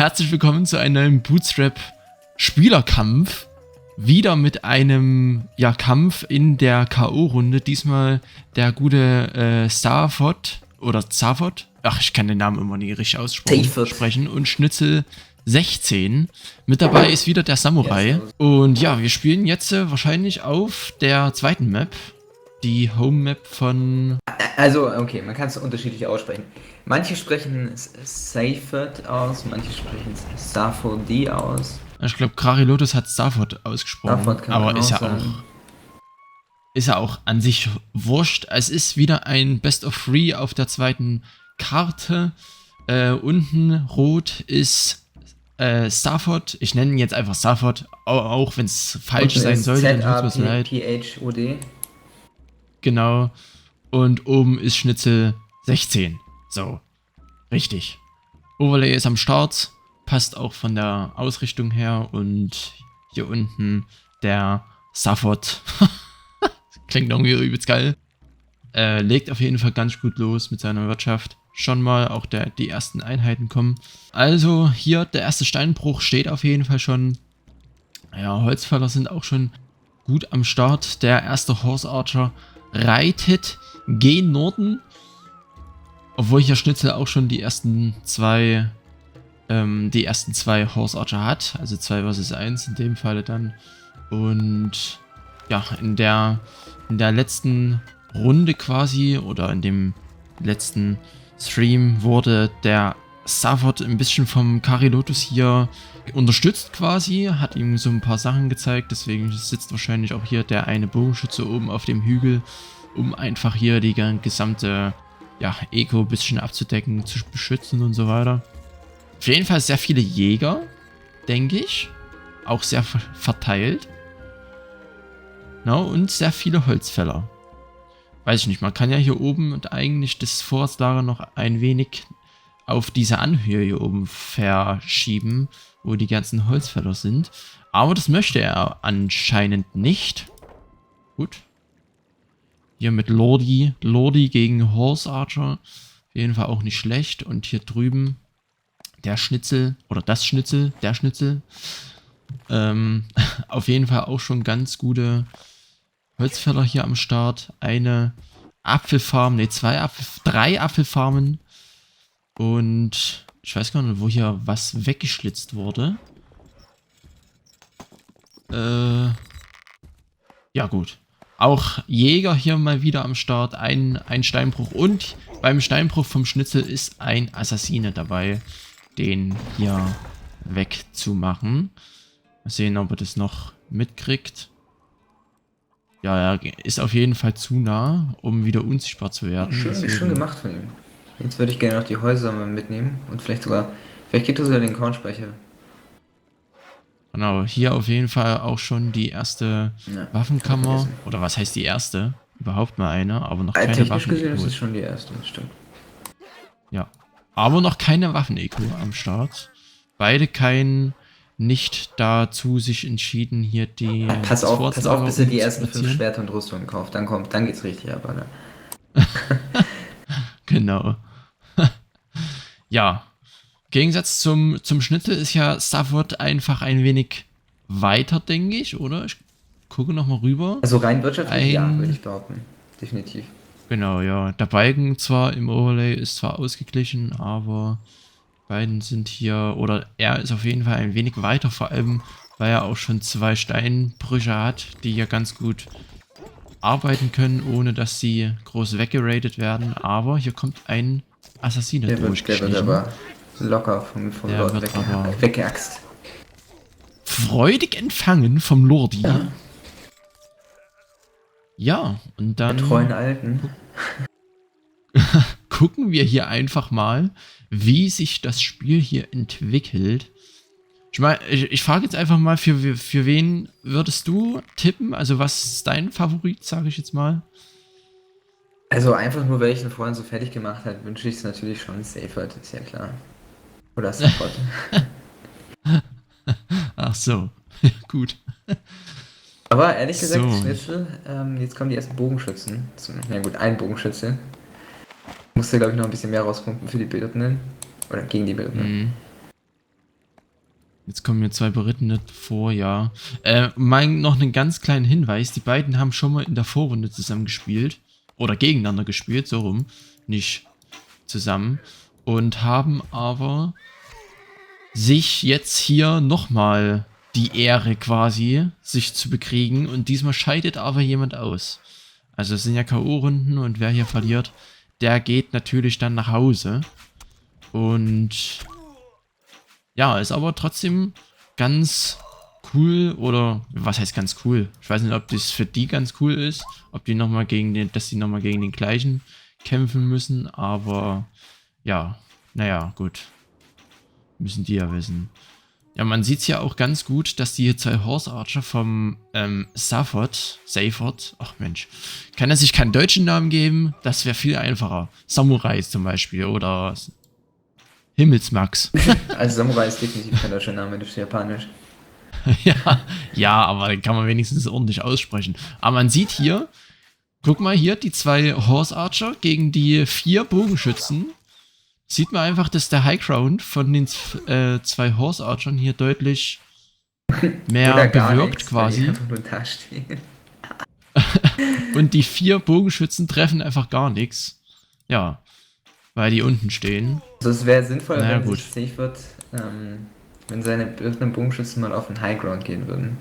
herzlich willkommen zu einem neuen Bootstrap-Spielerkampf. Wieder mit einem Kampf in der K.O.-Runde. Diesmal der gute Starford oder Zafod. Ach, ich kann den Namen immer nie richtig aussprechen. Und Schnitzel 16. Mit dabei ist wieder der Samurai. Und ja, wir spielen jetzt wahrscheinlich auf der zweiten Map. Die Home-Map von... Also, okay, man kann es unterschiedlich aussprechen. Manche sprechen Seifert aus, manche sprechen Starford aus. Ich glaube, Carilotus hat Starford ausgesprochen. Aber ist ja auch an sich wurscht. Es ist wieder ein Best of Three auf der zweiten Karte. Unten rot ist Starford. Ich nenne ihn jetzt einfach Starford, auch wenn es falsch sein sollte. Dann tut's mir leid. PHOD. Genau. Und oben ist Schnitzel 16. So. Richtig. Overlay ist am Start. Passt auch von der Ausrichtung her. Und hier unten der Starford. Klingt irgendwie übelst geil. Legt auf jeden Fall ganz gut los mit seiner Wirtschaft. Schon mal auch die ersten Einheiten kommen. Also hier der erste Steinbruch steht auf jeden Fall schon. Ja, Holzfäller sind auch schon gut am Start. Der erste Horse Archer reitet gen Norden. Obwohl hier Schnitzel auch schon die ersten zwei Horse Archer hat. Also 2 vs 1 in dem Falle dann. Und ja, in der letzten Runde quasi oder in dem letzten Stream wurde der Starford ein bisschen vom Carilotus hier unterstützt quasi, hat ihm so ein paar Sachen gezeigt, deswegen sitzt wahrscheinlich auch hier der eine Bogenschütze oben auf dem Hügel, um einfach hier die gesamte Eco ein bisschen abzudecken, zu beschützen und so weiter. Auf jeden Fall sehr viele Jäger, denke ich, auch sehr verteilt. Und sehr viele Holzfäller. Weiß ich nicht, man kann ja hier oben eigentlich das Vorratslager noch ein wenig auf diese Anhöhe hier oben verschieben, wo die ganzen Holzfäller sind. Aber das möchte er anscheinend nicht. Gut. Hier mit Lordi gegen Horse Archer. Auf jeden Fall auch nicht schlecht. Und hier drüben der Schnitzel, oder das Schnitzel, der Schnitzel. Auf jeden Fall auch schon ganz gute Holzfäller hier am Start. Eine Apfelfarm, ne, 3 Apfelfarmen. Und ich weiß gar nicht, wo hier was weggeschlitzt wurde. Ja gut. Auch Jäger hier mal wieder am Start. Ein Steinbruch. Und beim Steinbruch vom Schnitzel ist ein Assassine dabei, den hier wegzumachen. Mal sehen, ob er das noch mitkriegt. Ja, er ist auf jeden Fall zu nah, um wieder unsichtbar zu werden. Schön gemacht von ihm. Jetzt würde ich gerne noch die Häuser mal mitnehmen und vielleicht gibt es sogar den Kornspeicher. Genau, hier auf jeden Fall auch schon die erste Waffenkammer. Oder was heißt die erste? Überhaupt mal eine, aber noch keine Waffen. Technisch gesehen ist es schon die erste, das stimmt. Ja, aber noch keine Waffen-Eco am Start. Beide nicht dazu sich entschieden, hier die... Pass auf, bis ihr die ersten 5 Schwerter und Rüstungen kauft. Dann geht's richtig ab, Alter. Genau. Ja. Im Gegensatz zum Schnitzel ist ja Starford einfach ein wenig weiter, denke ich, oder? Ich gucke nochmal rüber. Also rein wirtschaftlich, ja, würde ich behaupten. Definitiv. Genau, ja. Der Balken zwar im Overlay ist zwar ausgeglichen, aber... beiden sind hier, oder er ist auf jeden Fall ein wenig weiter, vor allem, weil er auch schon 2 Steinbrüche hat, die ja ganz gut arbeiten können, ohne dass sie groß weggeradet werden. Aber hier kommt ein Assassine durchgeschlichen. Der wird aber locker vom Lord weggeaxt. Freudig empfangen vom Lordi. Ja, und dann... Der treuen Alten. Gucken wir hier einfach mal, wie sich das Spiel hier entwickelt. Ich meine, ich frage jetzt einfach mal, für wen würdest du tippen? Also was ist dein Favorit, sage ich jetzt mal? Also einfach nur, weil ich ihn vorhin so fertig gemacht habe, wünsche ich es natürlich schon Seifert, ist ja klar. Oder Starford. Ach so, gut. Aber ehrlich gesagt, Schnitzel, jetzt kommen die ersten Bogenschützen. Na gut, ein Bogenschütze. Musste, glaube ich, noch ein bisschen mehr rauspumpen für die Bildenden. Oder gegen die Bildenden. Jetzt kommen mir 2 Berittene vor, ja. Noch einen ganz kleinen Hinweis. Die beiden haben schon mal in der Vorrunde zusammen gespielt. Oder gegeneinander gespielt, so rum. Nicht zusammen. Und haben aber sich jetzt hier nochmal die Ehre quasi, sich zu bekriegen. Und diesmal scheidet aber jemand aus. Also es sind ja K.O.-Runden und wer hier verliert, der geht natürlich dann nach Hause. Und ja, ist aber trotzdem ganz cool, oder was heißt ganz cool? Ich weiß nicht, ob das für die ganz cool ist, ob die nochmal dass die nochmal gegen den gleichen kämpfen müssen, aber ja, naja, gut. Müssen die ja wissen. Ja, man sieht es ja auch ganz gut, dass die 2 Horse Archer vom Saford, ach Mensch, kann er sich keinen deutschen Namen geben? Das wäre viel einfacher. Samurais zum Beispiel oder Himmelsmax. Also Samurai ist definitiv kein deutscher Name, das ist japanisch. ja, aber den kann man wenigstens ordentlich aussprechen. Aber man sieht hier, guck mal hier, die 2 Horse Archer gegen die 4 Bogenschützen. Sieht man einfach, dass der High Ground von den 2 Horse Archern hier deutlich mehr bewirkt nichts, quasi. weil die einfach nur da stehen. Und die 4 Bogenschützen treffen einfach gar nichts. Ja, weil die unten stehen. Also es wäre sinnvoll, Naja, wenn gut. sich safe wird, wenn seine berittenen Bogenschützen mal auf den High Ground gehen würden.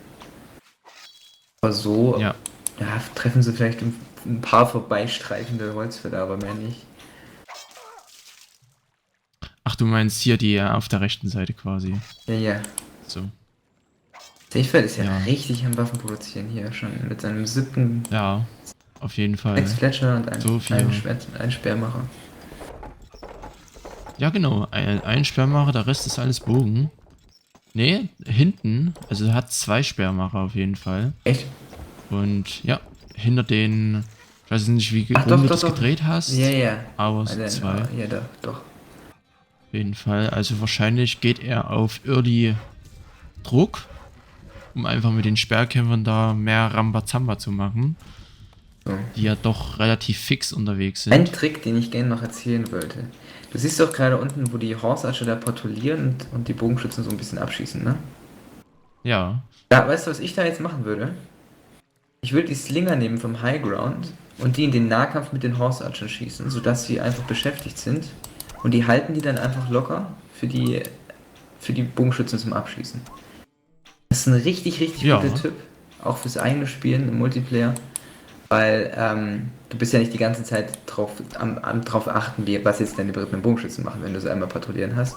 Aber so, Ja. ja, treffen sie vielleicht ein paar vorbeistreifende Holzfäller, aber mehr nicht. Ach, du meinst hier die auf der rechten Seite quasi. Ja. So. Safefeld ist ja, Ja. richtig am Waffen produzieren hier schon mit seinem 7. Ja, auf jeden Fall. 6 Fletcher und So viel. einem Sperrmacher. Ja, genau. Ein Sperrmacher, der Rest ist alles Bogen. Nee, hinten. Also er hat 2 Sperrmacher auf jeden Fall. Echt? Und ja, hinter den. Ich weiß nicht, wie Ach, rum du doch, das doch. gedreht hast. Ja. Aber es sind 2. Ja, doch. Auf jeden Fall. Also wahrscheinlich geht er auf Early Druck, um einfach mit den Sperrkämpfern da mehr Rambazamba zu machen. So. Die ja doch relativ fix unterwegs sind. Ein Trick, den ich gerne noch erzählen wollte. Du siehst doch gerade unten, wo die Horse Archer da patrouillieren und die Bogenschützen so ein bisschen abschießen, ne? Ja. Ja, weißt du, was ich da jetzt machen würde? Ich würde die Slinger nehmen vom High Ground und die in den Nahkampf mit den Horse Archern schießen, sodass sie einfach beschäftigt sind. Und die halten die dann einfach locker für die Bogenschützen zum Abschießen. Das ist ein richtig Ja. guter Tipp. Auch fürs eigene Spielen im Multiplayer. Weil du bist ja nicht die ganze Zeit drauf achten, was jetzt deine berittenen Bogenschützen machen, wenn du sie einmal patrouillieren hast.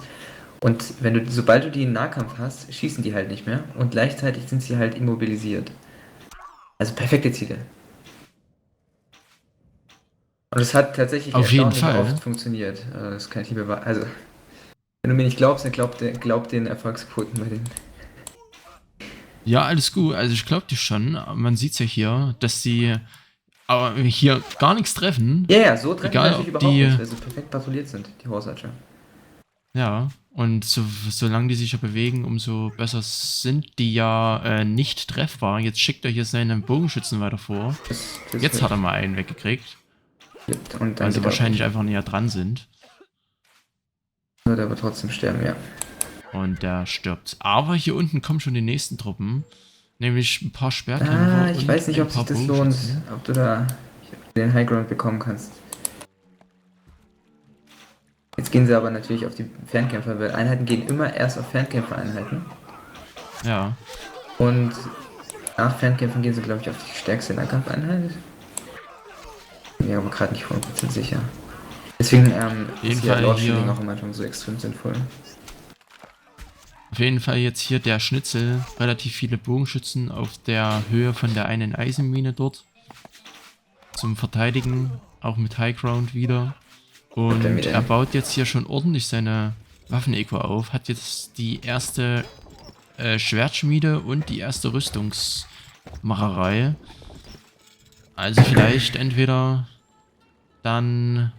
Und sobald du die in Nahkampf hast, schießen die halt nicht mehr und gleichzeitig sind sie halt immobilisiert. Also perfekte Ziele. Und es hat tatsächlich Auf jeden erstaunlich Fall. oft funktioniert. Das kann ich nicht beweisen. Also, wenn du mir nicht glaubst, dann glaub den Erfolgsquoten bei den. Ja, alles gut. Also ich glaube dir schon. Man sieht ja hier, dass sie aber hier gar nichts treffen. Ja, so treffen Egal, die natürlich ob überhaupt die- nicht, weil sie perfekt patrouilliert sind, die Horse Archer. Ja, und solange die sich ja bewegen, umso besser sind die ja nicht treffbar. Jetzt schickt er hier seine Bogenschützen weiter vor. Das Jetzt hat er mal einen weggekriegt, gibt. Und dann weil sie geht er wahrscheinlich einfach näher dran sind. wird er aber trotzdem sterben, ja. Und der stirbt. Aber hier unten kommen schon die nächsten Truppen. Nämlich ein paar Sperrkämpfer. Ich und weiß nicht, ein ob sich paar das lohnt, Bogenschützen. ob du da den High Ground bekommen kannst. Jetzt gehen sie aber natürlich auf die Fernkämpfer, weil Einheiten gehen immer erst auf Fernkämpfer-Einheiten. Ja. Und nach Fernkämpfen gehen sie, glaube ich, auf die stärkste Nahkampfeinheit. Bin mir aber gerade nicht 100% sicher. Deswegen jeden ist ja Fall Lord hier- Shielding auch am Anfang so extrem sinnvoll. Auf jeden Fall jetzt hier der Schnitzel. Relativ viele Bogenschützen auf der Höhe von der einen Eisenmine dort. Zum Verteidigen. Auch mit High Ground wieder. Und der mit er baut jetzt hier schon ordentlich seine Waffen-Eco auf. Hat jetzt die erste Schwertschmiede und die erste Rüstungsmacherei. Also vielleicht entweder dann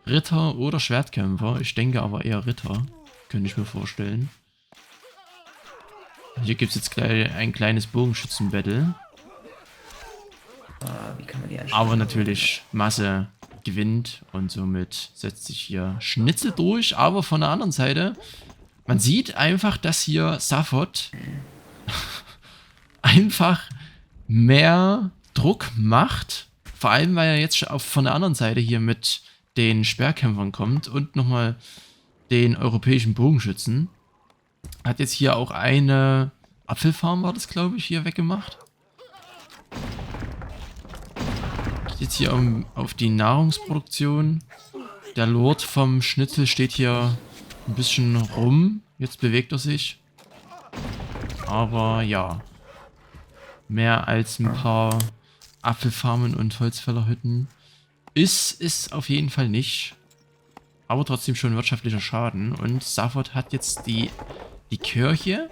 Ritter oder Schwertkämpfer. Ich denke aber eher Ritter. Könnte ich mir vorstellen. Hier gibt es jetzt gleich ein kleines Bogenschützen-Battle. Wie kann man die anschauen? Aber natürlich Masse gewinnt und somit setzt sich hier Schnitzel durch. Aber von der anderen Seite, man sieht einfach, dass hier Safford einfach mehr Druck macht. Vor allem, weil er jetzt von der anderen Seite hier mit den Speerkämpfern kommt und nochmal den europäischen Bogenschützen. Hat jetzt hier auch eine Apfelfarm, war das glaube ich, hier weggemacht. Geht jetzt hier auf die Nahrungsproduktion. Der Lord vom Schnitzel steht hier ein bisschen rum. Jetzt bewegt er sich. Aber ja. Mehr als ein paar Apfelfarmen und Holzfällerhütten ist auf jeden Fall nicht. Aber trotzdem schon wirtschaftlicher Schaden. Und Safford hat jetzt die Kirche,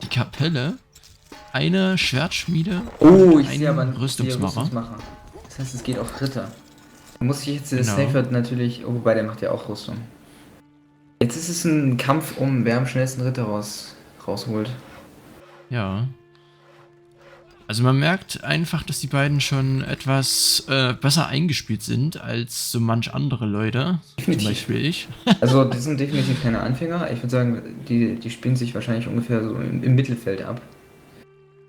die Kapelle, eine Schwertschmiede Oh, ich einen sehe aber einen Rüstungsmacher. Das heißt, es geht auf Ritter. Da muss ich jetzt Genau. Safford natürlich... Oh, wobei, der macht ja auch Rüstung. Jetzt ist es ein Kampf wer am schnellsten Ritter rausholt. Ja. Also man merkt einfach, dass die beiden schon etwas besser eingespielt sind als so manch andere Leute. Definitiv. Zum Beispiel ich. Also, die sind definitiv keine Anfänger. Ich würde sagen, die spielen sich wahrscheinlich ungefähr so im Mittelfeld ab.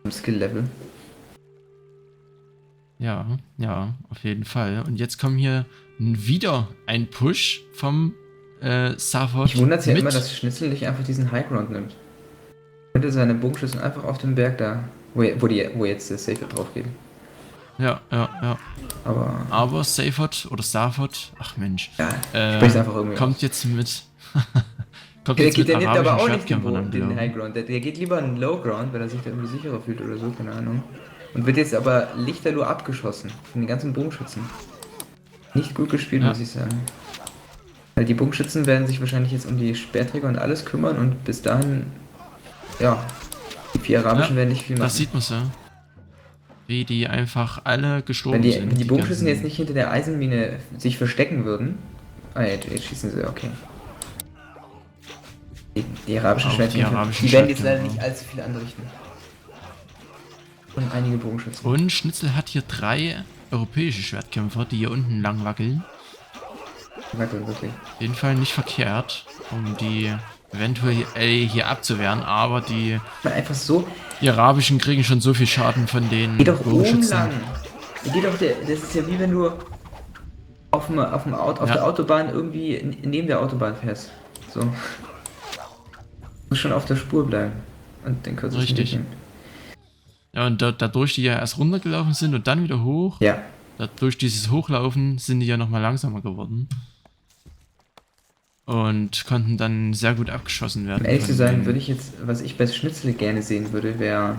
Im Skill-Level. Ja, ja, auf jeden Fall. Und jetzt kommt hier wieder ein Push vom Safford. Ich wundere es ja immer, dass Schnitzel nicht einfach diesen Highground nimmt. Könnte seine Bogenschützen einfach auf dem Berg da, wo jetzt der Safer drauf geht. Ja, ja, ja. Aber Safford oder Safford, ach Mensch, Ja, sprich's einfach irgendwie kommt aus. jetzt mit Der nimmt aber auch nicht Schwertkämpfern den an. Highground. Der geht lieber einen Lowground, weil er sich da irgendwie sicherer fühlt oder so, keine Ahnung. Und wird jetzt aber lichterloh abgeschossen von den ganzen Bogenschützen. Nicht gut gespielt, Ja. muss ich sagen. Weil die Bogenschützen werden sich wahrscheinlich jetzt um die Speerträger und alles kümmern und bis dahin, ja, die 4 Arabischen werden nicht viel machen. Das sieht man so. Wie die einfach alle gestorben Wenn sind. die Bogenschützen ganzen- jetzt nicht hinter der Eisenmine sich verstecken würden. Ah, jetzt schießen sie, okay. Die arabischen Auch die Schwertkämpfer, arabischen die werden jetzt leider Schwertkämpfer. nicht allzu viel anrichten. Und einige Bogenschützen. Und Schnitzel hat hier 3 europäische Schwertkämpfer, die hier unten lang wackeln. Wackeln, wirklich. Auf jeden Fall nicht verkehrt, um die eventuell hier abzuwehren, aber die Einfach so, arabischen kriegen schon so viel Schaden von den geh doch oben Bogenschützen. lang. Das ist ja wie wenn du auf der Autobahn irgendwie neben der Autobahn fährst. So. Du musst schon auf der Spur bleiben. Und den kürzesten Richtig. Weg nehmen. Ja, und dadurch, die ja erst runtergelaufen sind und dann wieder hoch, Ja. durch dieses Hochlaufen sind die ja nochmal langsamer geworden. Und konnten dann sehr gut abgeschossen werden. Um ehrlich zu von sein, den- würde ich jetzt, was ich bei Schnitzel gerne sehen würde, wäre,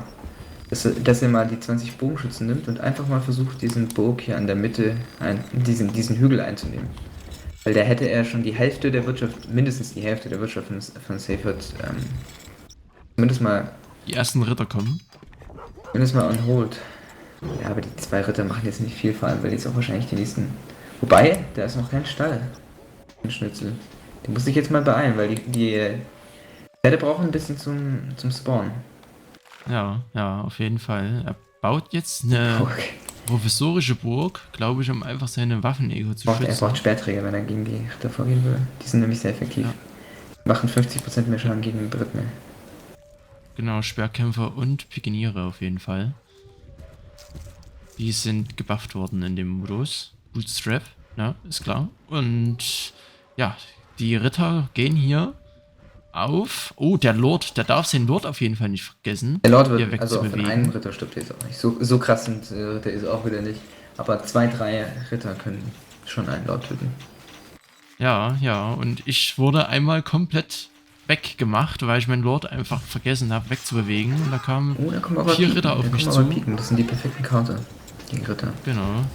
dass er mal die 20 Bogenschützen nimmt und einfach mal versucht, diesen Burg hier an der Mitte, diesen Hügel einzunehmen. Weil da hätte er schon die Hälfte der Wirtschaft, mindestens die Hälfte der Wirtschaft von Safford, zumindest mal die ersten Ritter kommen. on hold. Ja, aber die 2 Ritter machen jetzt nicht viel, vor allem, weil die jetzt auch wahrscheinlich die nächsten... Wobei, da ist noch kein Stall. Ein Schnitzel. Die muss sich jetzt mal beeilen, weil die Pferde brauchen ein bisschen zum Spawnen. Ja, ja, auf jeden Fall. Er baut jetzt eine Okay. provisorische Burg, glaube ich, um einfach seine Waffenego zu Er schützen. braucht Speerträger, wenn er gegen die Ritter vorgehen will. Die sind nämlich sehr effektiv. Ja. Machen 50% mehr Schaden gegen den Briten. Genau, Speerkämpfer und Pikiniere auf jeden Fall. Die sind gebufft worden in dem Modus. Bootstrap, ja, ist klar. Und ja, die Ritter gehen hier auf... Oh, der Lord, der darf seinen Lord auf jeden Fall nicht vergessen. Der Lord hier wird, also von wegzubewegen. einem Ritter stirbt jetzt auch nicht. So krass sind Ritter ist auch wieder nicht. Aber 2, 3 Ritter können schon einen Lord töten. Ja, ja, und ich wurde einmal komplett weggemacht, weil ich meinen Lord einfach vergessen habe, wegzubewegen. Und da kamen Oh, da kommen aber 4 Piken. Ritter auf Da mich kommen zu. aber Piken. Das sind die perfekten Counter gegen Ritter. Genau.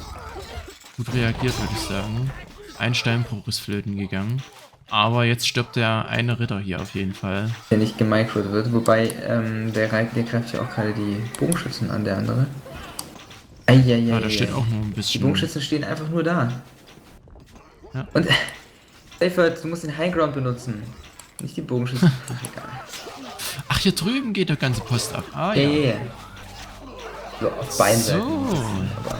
Gut reagiert, würde ich sagen. Ein Steinbruch ist flöten gegangen. Aber jetzt stirbt der eine Ritter hier auf jeden Fall. Der nicht gemicrot wird, wobei der greift ja auch gerade die Bogenschützen an, der andere. Ja, da steht auch noch ein Die bisschen... Bogenschützen stehen einfach nur da. Ja. Und Safford, du musst den Highground benutzen. Nicht die Bogenschützen. Ach, egal. Ach, hier drüben geht der ganze Post ab. Ah, ja. Ja. So, auf beiden So. Seiten. Aber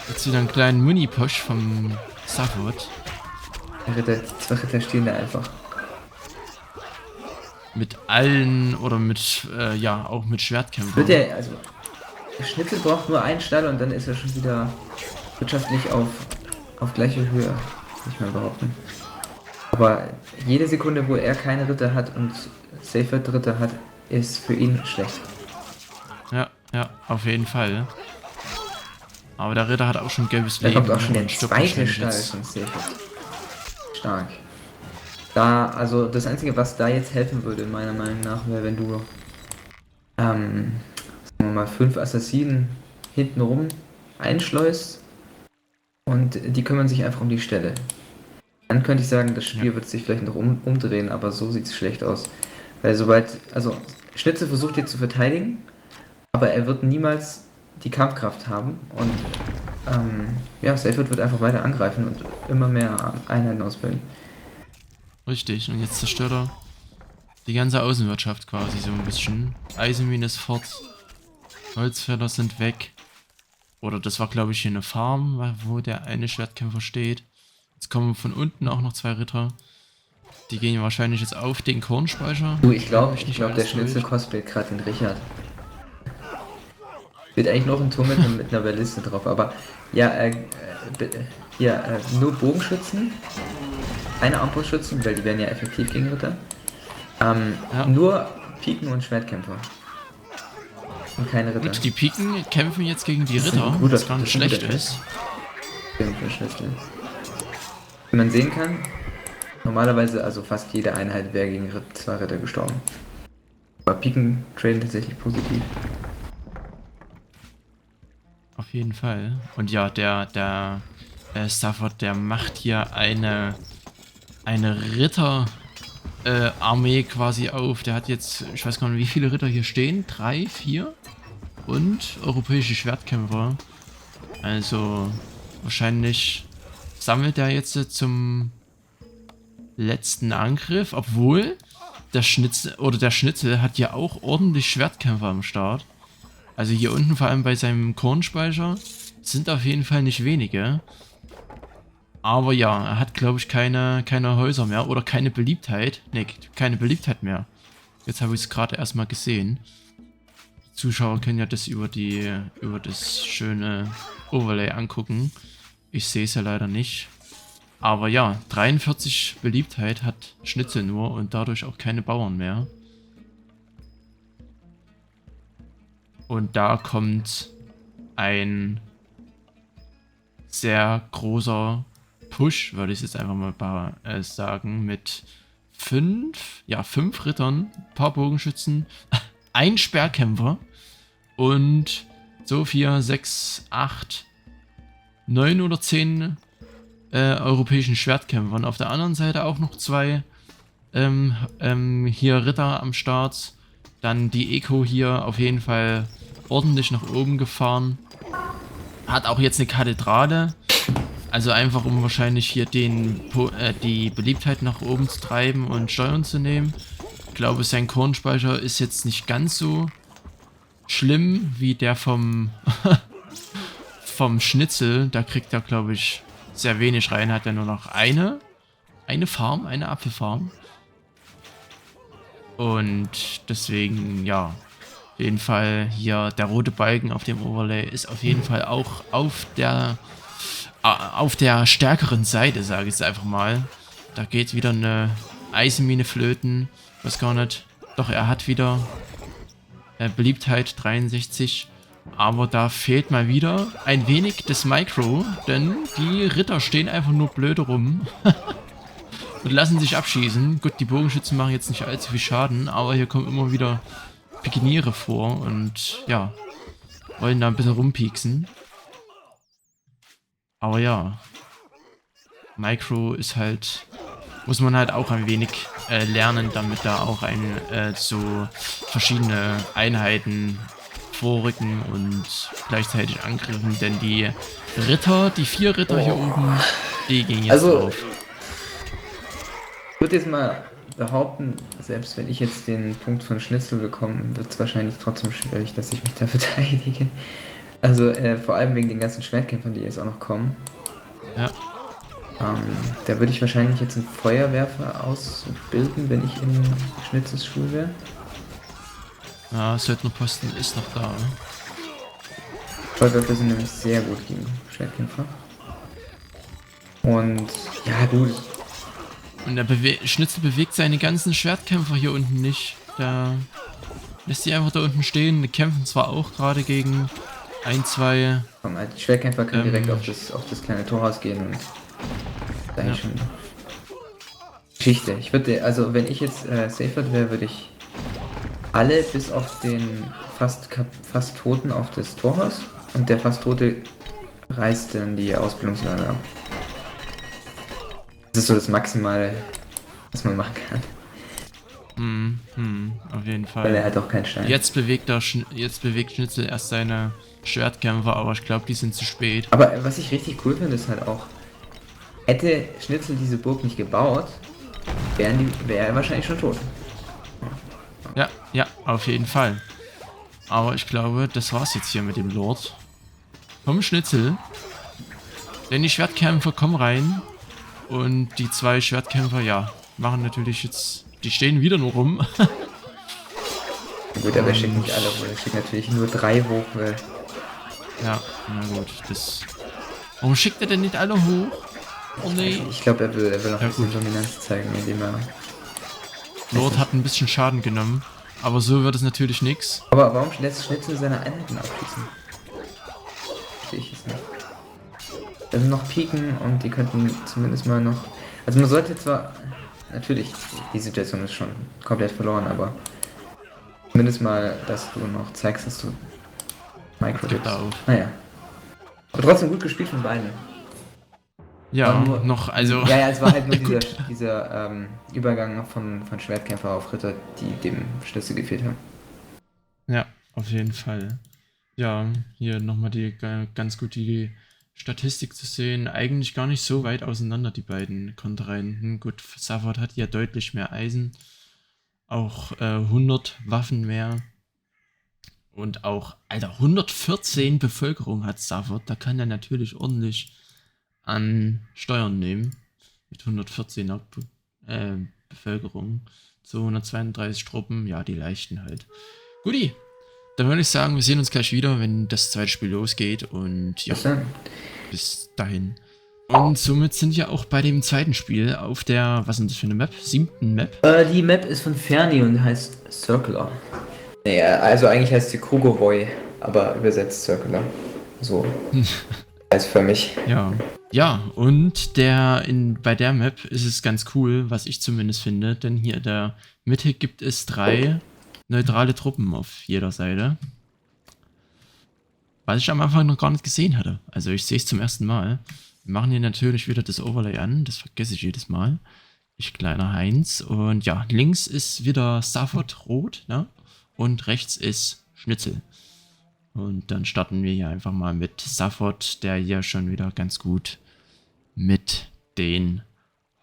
Jetzt wieder einen kleinen Muni-Posch vom Safford. die 2 Ritter stehen da einfach. mit allen oder mit, ja, auch mit Schwertkämpfern. Wird der, also, der Schnitzel braucht nur einen Stall und dann ist er schon wieder wirtschaftlich auf gleicher Höhe, würde ich mal behaupten. Aber jede Sekunde, wo er keine Ritter hat und Seyfried Ritter hat, ist für ihn schlecht. Ja, auf jeden Fall. Aber der Ritter hat auch schon gelbes Da Leben. kommt auch schon der und stirbt zweite wahrscheinlich Stall jetzt. von Seyfried. Stark. Da, also das Einzige, was da jetzt helfen würde, meiner Meinung nach, wäre, wenn du, sagen wir mal, 5 Assassinen hintenrum einschleust und die kümmern sich einfach um die Stelle. Dann könnte ich sagen, das Spiel Ja. wird sich vielleicht noch umdrehen, aber so sieht es schlecht aus. Weil also Schnitzel versucht jetzt zu verteidigen, aber er wird niemals die Kampfkraft haben und ja, Seyfried wird einfach weiter angreifen und immer mehr Einheiten ausbilden. Richtig, und jetzt zerstört er die ganze Außenwirtschaft quasi so ein bisschen. Eisenmine ist fort, Holzfäller sind weg. Oder das war, glaube ich, hier eine Farm, wo der eine Schwertkämpfer steht. Jetzt kommen von unten auch noch 2 Ritter. Die gehen wahrscheinlich jetzt auf den Kornspeicher. Du, ich glaube, Nicht der alles Schnitzel durch. cosplayt gerade den Richard. Wird eigentlich noch ein Turm mit einer Balliste drauf, aber ja, nur Bogenschützen, keine Armbrustschützen, weil die werden ja effektiv gegen Ritter. Ja. Nur Piken und Schwertkämpfer. Und keine Ritter. Gut, die Piken kämpfen jetzt gegen die Das ist ein Ritter, guter- was gar nicht das ist ein schlecht guter ist. Für Schnitzel. Wie man sehen kann, normalerweise, also fast jede Einheit wäre gegen 2 Ritter gestorben. Aber Piken traden tatsächlich positiv. Auf jeden Fall. Und ja, der Stafford, der macht hier eine Ritter Armee quasi auf. Der hat jetzt, ich weiß gar nicht, wie viele Ritter hier stehen. 3, 4 und europäische Schwertkämpfer. Also wahrscheinlich sammelt er jetzt zum letzten Angriff, obwohl der Schnitzel hat ja auch ordentlich Schwertkämpfer am Start. Also hier unten vor allem bei seinem Kornspeicher sind auf jeden Fall nicht wenige. Aber ja, er hat, glaube ich, keine Häuser mehr oder keine Beliebtheit. Ne, keine Beliebtheit mehr. Jetzt habe ich es gerade erstmal gesehen. Die Zuschauer können ja das über das schöne Overlay angucken. Ich sehe es ja leider nicht. Aber ja, 43 Beliebtheit hat Schnitzel nur und dadurch auch keine Bauern mehr. Und da kommt ein sehr großer Push, würde ich jetzt einfach mal sagen, mit 5 Rittern, ein paar Bogenschützen, ein Speerkämpfer und so 4, 6, 8, 9 oder 10 europäischen Schwertkämpfern. Auf der anderen Seite auch noch 2 hier Ritter am Start. Dann die Eco hier auf jeden Fall ordentlich nach oben gefahren. Hat auch jetzt eine Kathedrale. Also einfach, um wahrscheinlich hier die Beliebtheit nach oben zu treiben und Steuern zu nehmen. Ich glaube, sein Kornspeicher ist jetzt nicht ganz so schlimm wie der vom Schnitzel. Da kriegt er, glaube ich, sehr wenig rein. Hat er nur noch eine Farm, eine Apfelfarm. Und deswegen, ja, auf jeden Fall hier der rote Balken auf dem Overlay ist auf jeden Fall auch auf der stärkeren Seite, sage ich jetzt einfach mal. Da geht wieder eine Eisenmine flöten. Weiß gar nicht. Doch, er hat wieder Beliebtheit 63. Aber da fehlt mal wieder ein wenig das Micro, denn die Ritter stehen einfach nur blöde rum. Und lassen sich abschießen. Gut, die Bogenschützen machen jetzt nicht allzu viel Schaden, aber hier kommen immer wieder Pikiniere vor und ja, wollen da ein bisschen rumpieksen. Aber ja, Micro ist halt, muss man halt auch ein wenig lernen, damit da auch so verschiedene Einheiten vorrücken und gleichzeitig angreifen, denn die 4 Ritter hier oben, die gehen jetzt Also, drauf. Ich würde jetzt mal behaupten, selbst wenn ich jetzt den Punkt von Schnitzel bekomme, wird es wahrscheinlich trotzdem schwierig, dass ich mich da verteidige. Also vor allem wegen den ganzen Schwertkämpfern, die jetzt auch noch kommen. Ja. Da würde ich wahrscheinlich jetzt einen Feuerwerfer ausbilden, wenn ich in Schnitzels Schule wäre. Ja, Söldnerposten ist noch da. Feuerwerfer sind nämlich sehr gut gegen Schwertkämpfer. Und ja, gut. Und Schnitzel bewegt seine ganzen Schwertkämpfer hier unten nicht. Da lässt die einfach da unten stehen. Die kämpfen zwar auch gerade gegen ein, zwei. Komm, halt, die Schwertkämpfer können direkt Ähm, auf das kleine Torhaus gehen und da Ja. ist schon Geschichte. Ich würde, also wenn ich jetzt Safert wäre, würde ich alle bis auf den fast Toten auf das Torhaus und der fast Tote reißt dann die Ausbildungslager ab. Das ist so das Maximale, was man machen kann. Auf jeden Weil er Fall. hat auch keinen Stein. Jetzt bewegt Schnitzel erst seine Schwertkämpfer, aber ich glaube, die sind zu spät. Aber was ich richtig cool finde, ist halt auch, hätte Schnitzel diese Burg nicht gebaut, wäre er wahrscheinlich schon tot. Ja, ja, auf jeden Fall. Aber ich glaube, das war's jetzt hier mit dem Lord. Vom Schnitzel. Denn die Schwertkämpfer kommen rein. Und die zwei Schwertkämpfer, ja, machen natürlich jetzt. Die stehen wieder nur rum. Gut, aber er schickt nicht alle hoch. Er schickt natürlich nur 3 hoch, weil Ja, na gut, das. Warum schickt er denn nicht alle hoch? Oh nee. ich glaube, er will noch Ja, ein bisschen gut. Dominanz zeigen, indem er. Lord hat ein bisschen Schaden genommen. Aber so wird es natürlich nichts. Aber warum lässt Schnitzel seine Einheiten abschießen? Verstehe ich es nicht. Da sind noch Piken und die könnten zumindest mal noch. Also man sollte zwar. Natürlich, die Situation ist schon komplett verloren, aber zumindest mal, dass du noch zeigst, dass du Micro Gibt gibst. er auf. Naja. Aber trotzdem gut gespielt von beiden. Ja, War nur- noch, also. Ja, es war halt nur Gut. dieser Übergang von Schwertkämpfer auf Ritter, die dem Schlüssel gefehlt haben. Ja, auf jeden Fall. Ja, hier nochmal die ganz gut die Statistik zu sehen. Eigentlich gar nicht so weit auseinander, die beiden Kontrahenten. Gut, Savard hat ja deutlich mehr Eisen. Auch 100 Waffen mehr. Und auch, Alter, 114 Bevölkerung hat Savard. Da kann er natürlich ordentlich an Steuern nehmen. Mit 114er Bevölkerung. 232 Truppen, ja, die leichten halt. Guti, dann würde ich sagen, wir sehen uns gleich wieder, wenn das zweite Spiel losgeht. Und ja, Bis dann. bis dahin. Und somit sind wir auch bei dem zweiten Spiel auf der, was ist das für eine Map? 7. Map? Die Map ist von Ferni und heißt Circular. Nee, also eigentlich heißt sie Krugovoy, aber übersetzt Circular. So. Eisförmig. Ja. Ja, und bei der Map ist es ganz cool, was ich zumindest finde, denn hier in der Mitte gibt es 3 neutrale Truppen auf jeder Seite. Was ich am Anfang noch gar nicht gesehen hatte. Also ich sehe es zum ersten Mal. Wir machen hier natürlich wieder das Overlay an, das vergesse ich jedes Mal. Ich kleiner Heinz. Und ja, links ist wieder Stafford rot, ne? Und rechts ist Schnitzel. Und dann starten wir hier einfach mal mit Stafford, der hier schon wieder ganz gut mit den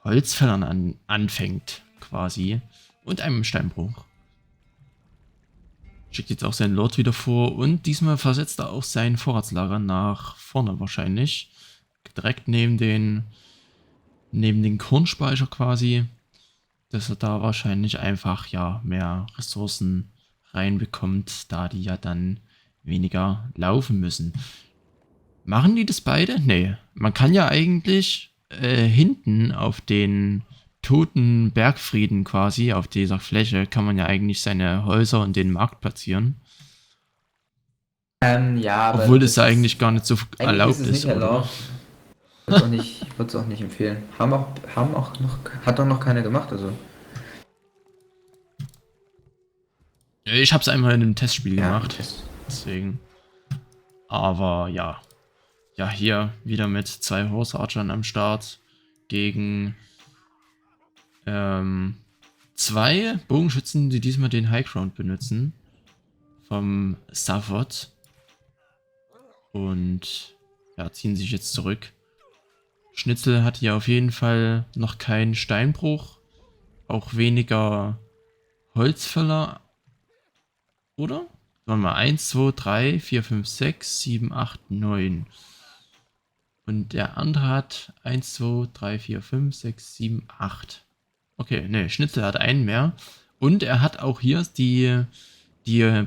Holzfällern anfängt, quasi. Und einem Steinbruch. Schickt jetzt auch seinen Lord wieder vor und diesmal versetzt er auch sein Vorratslager nach vorne wahrscheinlich. Direkt neben den Kornspeicher quasi. Dass er da wahrscheinlich einfach ja mehr Ressourcen reinbekommt, da die ja dann weniger laufen müssen. Machen die das beide? Nee. Man kann ja eigentlich hinten auf den toten Bergfrieden quasi, auf dieser Fläche, kann man ja eigentlich seine Häuser und den Markt platzieren. Ja, aber Obwohl das ja ist- eigentlich gar nicht so eigentlich erlaubt ist es ist, nicht oder? erlaubt. Ich würde es auch nicht empfehlen. Hat doch noch keiner gemacht, also. Ich habe es einmal in einem Testspiel Ja, gemacht, deswegen. Aber ja. Ja, hier wieder mit 2 Horse Archern am Start gegen 2 Bogenschützen, die diesmal den High Ground benutzen. Vom Stafford. Und ja, ziehen sich jetzt zurück. Schnitzel hat hier auf jeden Fall noch keinen Steinbruch. Auch weniger Holzfäller. Oder? Warte mal, 1, 2, 3, 4, 5, 6, 7, 8, 9. Und der andere hat 1, 2, 3, 4, 5, 6, 7, 8. Okay, ne, Schnitzel hat einen mehr. Und er hat auch hier die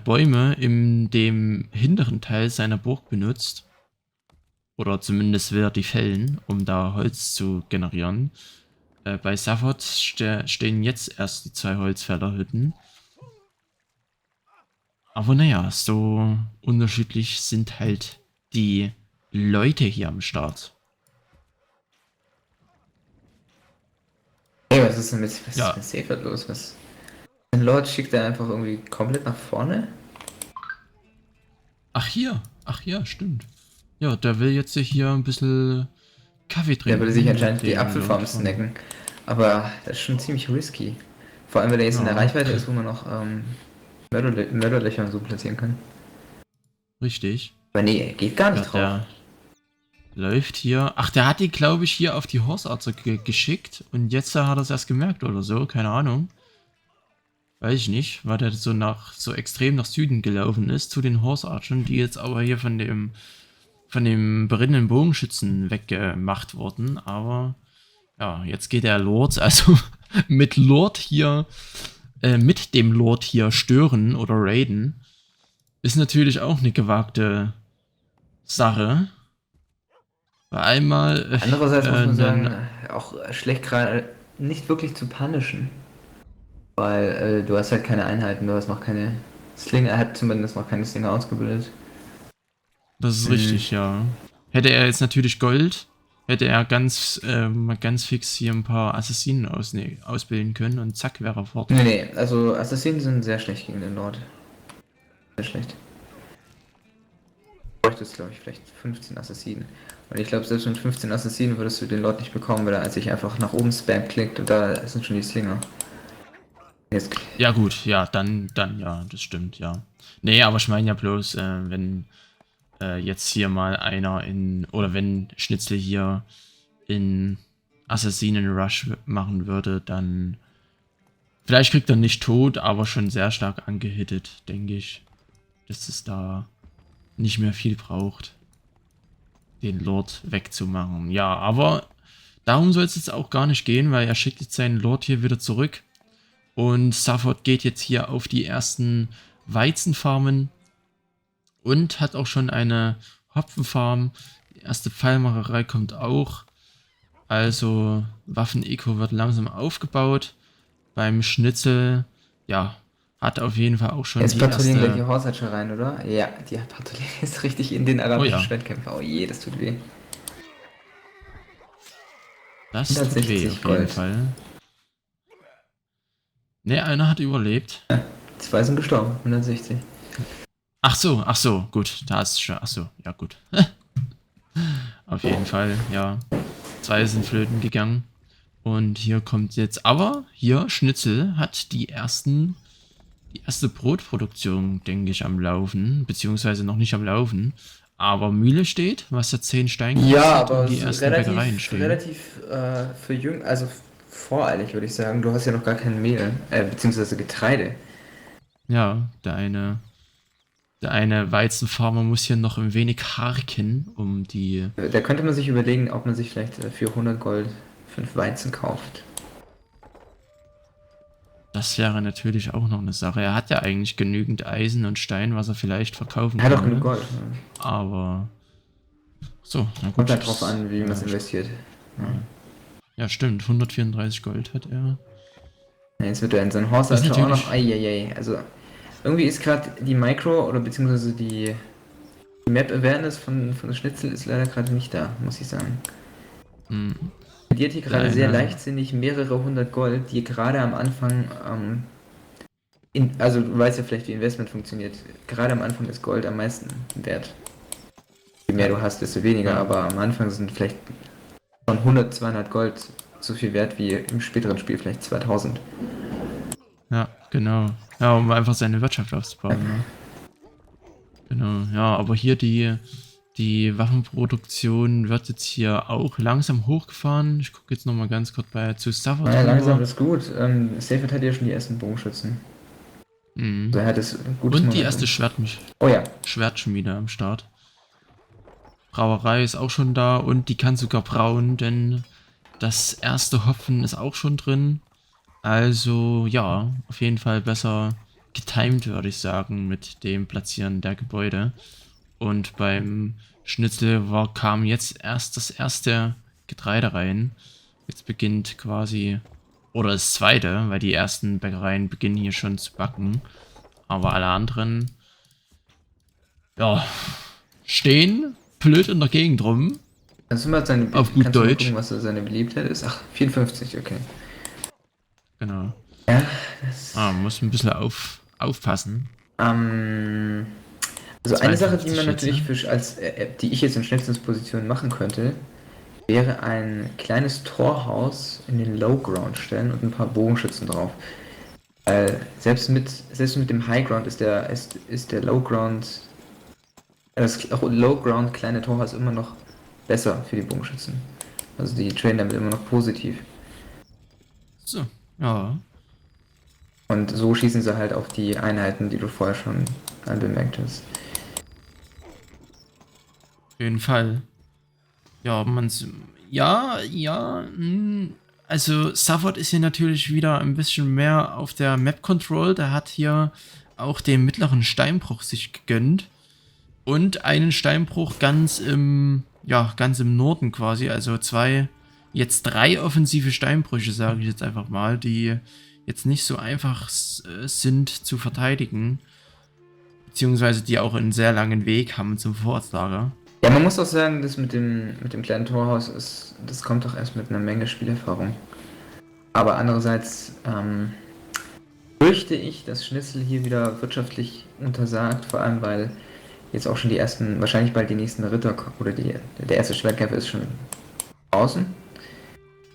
Bäume in dem hinteren Teil seiner Burg benutzt. Oder zumindest will er die fällen, um da Holz zu generieren. Bei Safford stehen jetzt erst die 2 Holzfällerhütten. Aber naja, so unterschiedlich sind halt die Leute hier am Start. Ey, was ist denn was Ja. ist mit Seefeld los? Den Lord schickt er einfach irgendwie komplett nach vorne? Ach hier. Ach ja, stimmt. Ja, der will jetzt hier ein bisschen Kaffee Der trinken. würde sich mit anscheinend die dem Apfelfarm Lord von- snacken. Aber das ist schon ziemlich risky. Vor allem, wenn er jetzt in der Ja. Reichweite ist, wo man noch Mörderlöcher und so platzieren kann. Richtig. Aber nee, geht gar nicht Ja, drauf. der läuft hier. Ach, der hat die, glaube ich, hier auf die Horse Archer geschickt. Und jetzt hat er es erst gemerkt oder so. Keine Ahnung. Weiß ich nicht, weil der so extrem nach Süden gelaufen ist zu den Horse Archern, die jetzt aber hier von dem berinnenden Bogenschützen weggemacht wurden. Aber ja, jetzt geht der Lord, also mit dem Lord hier stören oder raiden, ist natürlich auch eine gewagte Sache. Weil einmal Andererseits muss man sagen, einen auch schlecht gerade nicht wirklich zu punishen. Weil du hast halt keine Einheiten, du hast noch keine Slinger, er hat zumindest noch keine Slinger ausgebildet. Das ist richtig, ja. Hätte er jetzt natürlich Gold, hätte er ganz fix hier ein paar Assassinen ausbilden können und zack, wäre er fort. Nee, also Assassinen sind sehr schlecht gegen den Lord. Sehr schlecht. Du bräuchtest, glaube ich, vielleicht 15 Assassinen. Und ich glaube, selbst mit 15 Assassinen würdest du den Lord nicht bekommen, weil er sich einfach nach oben Spam klickt und da sind schon die Slinger. Jetzt. Ja gut, ja, dann ja, das stimmt, ja. Nee, aber ich meine ja bloß, wenn jetzt hier mal einer oder wenn Schnitzel hier in Assassinen Rush machen würde, dann vielleicht kriegt er nicht tot, aber schon sehr stark angehittet, denke ich, dass es da nicht mehr viel braucht, den Lord wegzumachen. Ja, aber darum soll es jetzt auch gar nicht gehen, weil er schickt jetzt seinen Lord hier wieder zurück und Safford geht jetzt hier auf die ersten Weizenfarmen und hat auch schon eine Hopfenfarm. Die erste Pfeilmacherei kommt auch. Also Waffen-Eco wird langsam aufgebaut. Beim Schnitzel, ja, hat auf jeden Fall auch schon Jetzt die patrouillieren gleich die erste... Horse Archer rein, oder? Ja, die patrouillieren jetzt richtig in den arabischen ja. Schwertkämpfer. Oh je, das tut weh. Das tut 160 weh auf jeden Gold. Fall. Ne, einer hat überlebt. 2 sind gestorben, 160. Ach so, gut. Da ist schon. Ach so, ja gut. Auf jeden Fall, ja. 2 sind flöten gegangen. Und hier kommt jetzt, aber hier, Schnitzel hat die erste Brotproduktion, denke ich, am Laufen, beziehungsweise noch nicht am Laufen. Aber Mühle steht, was ja 10 Steine kostet Ja, aber und die es ist ersten Bäckereien stehen. relativ für jung, also voreilig würde ich sagen. Du hast ja noch gar kein Mehl, beziehungsweise Getreide. Ja, der eine Weizenfarmer muss hier noch ein wenig harken, um die... Da könnte man sich überlegen, ob man sich vielleicht für 100 Gold 5 Weizen kauft. Das wäre natürlich auch noch eine Sache. Er hat ja eigentlich genügend Eisen und Stein, was er vielleicht verkaufen Er hat auch kann. genug Gold. Ne? Aber... So, na gut. Kommt halt drauf an, wie man es ja, investiert. ja, stimmt. 134 Gold hat er. Ja, jetzt wird er in seinen Horse Das ist Archer auch natürlich- noch. Eieiei. Also, irgendwie ist gerade die Micro- oder beziehungsweise die Map-Awareness von der Schnitzel ist leider gerade nicht da, muss ich sagen. Hm. Die hat hier gerade Leider. sehr leichtsinnig mehrere hundert Gold, die gerade am Anfang, also du weißt ja vielleicht, wie Investment funktioniert. Gerade am Anfang ist Gold am meisten wert. Je mehr du hast, desto weniger, Ja. aber am Anfang sind vielleicht von 100, 200 Gold so viel wert wie im späteren Spiel vielleicht 2000. Ja, genau. Ja, um einfach seine Wirtschaft aufzubauen. Ne? Genau, ja, aber hier die Waffenproduktion wird jetzt hier auch langsam hochgefahren. Ich gucke jetzt nochmal ganz kurz zu Stafford Ja, langsam drüber. ist gut. Seyfried hat ja schon die ersten Bogenschützen. Mhm. Also er hat es gut Und die erste Oh ja. Schwertschmiede am Start. Brauerei ist auch schon da und die kann sogar brauen, denn das erste Hopfen ist auch schon drin. Also ja, auf jeden Fall besser getimed, würde ich sagen, mit dem Platzieren der Gebäude. Und beim Schnitzel kam jetzt erst das erste Getreide rein. Jetzt beginnt quasi, oder das zweite, weil die ersten Bäckereien beginnen hier schon zu backen. Aber alle anderen, ja, stehen blöd in der Gegend rum. Kannst du mal Auf gut kannst du mal Deutsch. gucken, was so seine Beliebtheit ist? Ach, 54, okay. Genau. Ja, das. Muss ein bisschen aufpassen. Ähm, also eine Sache, die 52 man jetzt, natürlich ne? die ich jetzt in Schnitzensposition machen könnte, wäre ein kleines Torhaus in den Low Ground stellen und ein paar Bogenschützen drauf. Selbst mit dem High Ground ist der Low Ground, das Low Ground kleine Torhaus immer noch besser für die Bogenschützen. Also die trainen damit immer noch positiv. So, ja. Und so schießen sie halt auf die Einheiten, die du vorher schon anbemerkt hast. Auf jeden Fall. Ja, also Savard ist hier natürlich wieder ein bisschen mehr auf der Map Control. Der hat hier auch den mittleren Steinbruch sich gegönnt. Und einen Steinbruch ganz im Norden quasi. Also jetzt drei offensive Steinbrüche, sage ich jetzt einfach mal, die jetzt nicht so einfach sind zu verteidigen. Beziehungsweise die auch einen sehr langen Weg haben zum Vorratslager. Ja, man muss auch sagen, das mit dem kleinen Torhaus das kommt doch erst mit einer Menge Spielerfahrung. Aber andererseits fürchte ich, dass Schnitzel hier wieder wirtschaftlich untersagt, vor allem weil jetzt auch schon wahrscheinlich bald die nächsten Ritter oder der erste Schwertkämpfer ist schon draußen.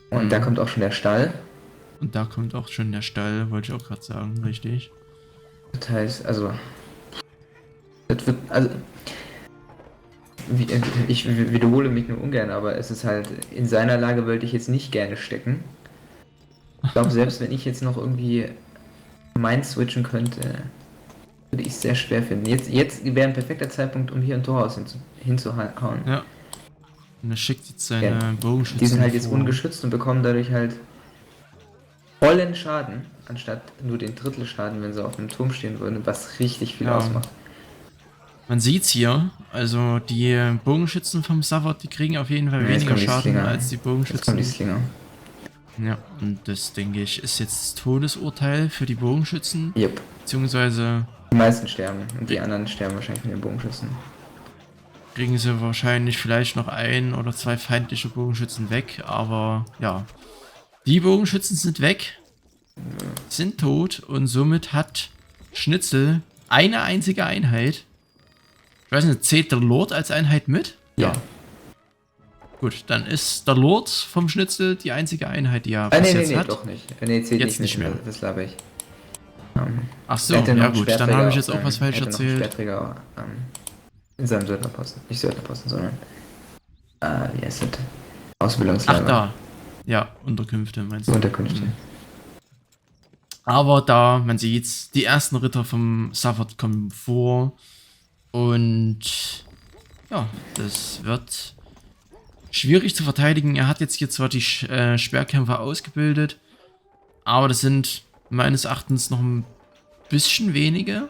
Und da kommt auch schon der Stall. Und da kommt auch schon der Stall, wollte ich auch gerade sagen, richtig. Das heißt, also, also, ich wiederhole mich nur ungern, aber es ist halt, in seiner Lage wollte ich jetzt nicht gerne stecken. Ich glaube, selbst wenn ich jetzt noch irgendwie Mind switchen könnte, würde ich es sehr schwer finden. Jetzt wäre ein perfekter Zeitpunkt, um hier ein Torhaus hinzuhauen. Ja. Und er schickt jetzt seine Bogenschützen Die sind halt jetzt vor. ungeschützt und bekommen dadurch halt vollen Schaden, anstatt nur den Drittelschaden, wenn sie auf dem Turm stehen würden, was richtig viel ausmacht. Man sieht's hier, also die Bogenschützen vom Savard, die kriegen auf jeden Fall weniger Schaden als die Bogenschützen. Jetzt kommen die Slinger. Ja, und das, denke ich, ist jetzt das Todesurteil für die Bogenschützen. Yep. Beziehungsweise Die meisten sterben und die anderen sterben wahrscheinlich von den Bogenschützen. kriegen sie wahrscheinlich vielleicht noch ein oder zwei feindliche Bogenschützen weg, aber ja. Die Bogenschützen sind weg, sind tot und somit hat Schnitzel eine einzige Einheit. Ich weiß nicht, zählt der Lord als Einheit mit? Ja. Gut, dann ist der Lord vom Schnitzel die einzige Einheit, die er bis jetzt hat. Doch nicht. Nee, zählt Jetzt nicht mehr. Das laber ich. Ach so, ja gut, dann habe ich jetzt auch was falsch erzählt. Schwerträger in seinem Söldnerposten. Nicht Söldnerposten, sondern wie heißt das? Ausbildungslager. Ach da. Ja, Unterkünfte meinst du? Unterkünfte. Aber da, man sieht's, die ersten Ritter vom Savard kommen vor. Und ja, das wird schwierig zu verteidigen. Er hat jetzt hier zwar die Speerkämpfer ausgebildet, aber das sind meines Erachtens noch ein bisschen wenige.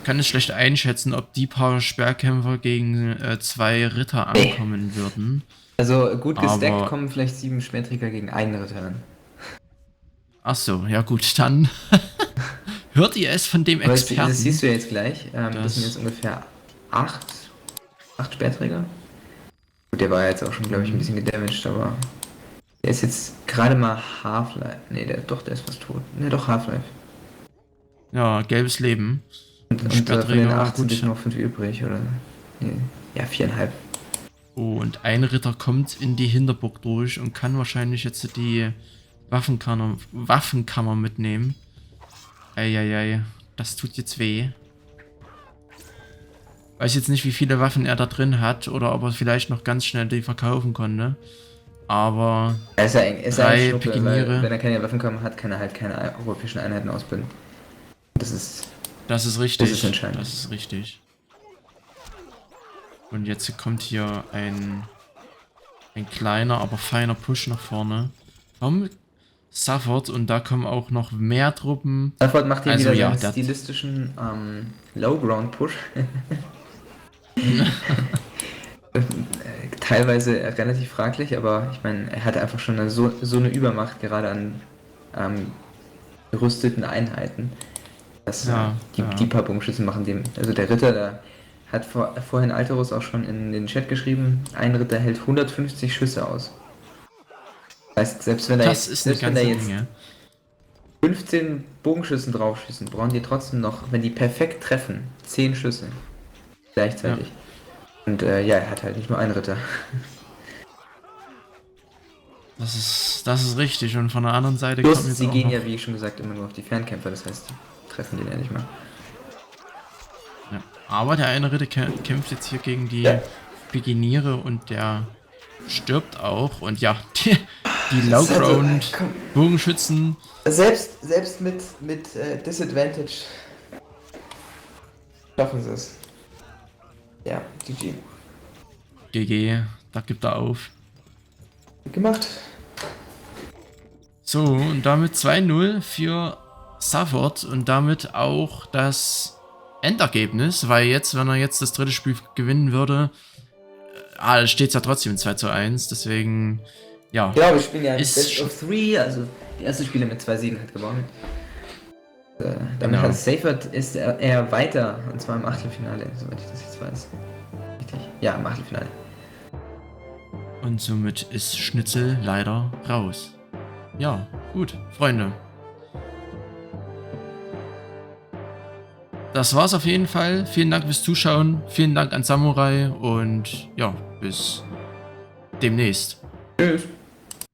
Kann es schlecht einschätzen, ob die paar Speerkämpfer gegen zwei Ritter ankommen würden. Also gut gestackt kommen vielleicht 7 Speerträger gegen einen Ritter an. Ach so, ja gut, dann hört ihr es von dem Experten. Das siehst du ja jetzt gleich. Das sind jetzt ungefähr 8 Speerträger. Gut, der war ja jetzt auch schon, glaube ich, ein bisschen gedamaged, aber der ist jetzt gerade mal Half-Life. Ne, der ist fast tot. Ne, doch Half-Life. Ja, gelbes Leben. Und von den 8 sind noch 5 übrig, oder? Nee. Ja, 4,5. Oh, und ein Ritter kommt in die Hinterburg durch und kann wahrscheinlich jetzt die Waffenkammer mitnehmen. Eieiei, das tut jetzt weh. Weiß jetzt nicht, wie viele Waffen er da drin hat oder ob er vielleicht noch ganz schnell die verkaufen konnte. Aber Er ist drei Schnuppe, Pikiniere. wenn er keine Waffenkammer hat, kann er halt keine europäischen Einheiten ausbilden. Das ist Das ist richtig. Das ist entscheidend. Das ist richtig. Und jetzt kommt hier ein kleiner, aber feiner Push nach vorne. Warum Safford? Und da kommen auch noch mehr Truppen. Safford macht hier Also, wieder ja, seinen der- stilistischen Low-Ground-Push. Teilweise relativ fraglich, aber ich meine, er hatte einfach schon so eine Übermacht, gerade an gerüsteten Einheiten. Dass Ja, die, ja. die paar Bogenschützen machen dem. Also der Ritter, da hat vorhin Alterus auch schon in den Chat geschrieben, ein Ritter hält 150 Schüsse aus. Das heißt, selbst wenn er Das ist eine selbst wenn er ganze jetzt Menge. 15 Bogenschützen draufschießen, brauchen die trotzdem noch, wenn die perfekt treffen, 10 Schüsse gleichzeitig. Und ja, er hat halt nicht nur einen Ritter. Das ist richtig. Und von der anderen Seite Plus, kommen jetzt sie auch gehen noch, ja, wie schon gesagt, immer nur auf die Fernkämpfer, das heißt, die treffen den ja nicht mal. ja. Aber der eine Ritter kämpft jetzt hier gegen die Ja. Beginiere und der stirbt auch. Und ja, die Das ist halt so, Low-Ground komm. Bogenschützen. Selbst mit Disadvantage schaffen sie es. Ja, GG. GG, da gibt er auf. Gut gemacht. So, und damit 2-0 für Safford und damit auch das Endergebnis, weil jetzt, wenn er jetzt das dritte Spiel gewinnen würde, steht es ja trotzdem 2:1, deswegen, ja. Genau, wir spielen ja Ist Best of 3, also die ersten Spiele mit 2 Siegen hat gewonnen. Damit Genau. hat Seifert ist er weiter, und zwar im Achtelfinale, soweit ich das jetzt weiß. Richtig? Ja, im Achtelfinale. Und somit ist Schnitzel leider raus. Ja, gut, Freunde. Das war's auf jeden Fall. Vielen Dank fürs Zuschauen. Vielen Dank an Samurai und ja, bis demnächst. Tschüss.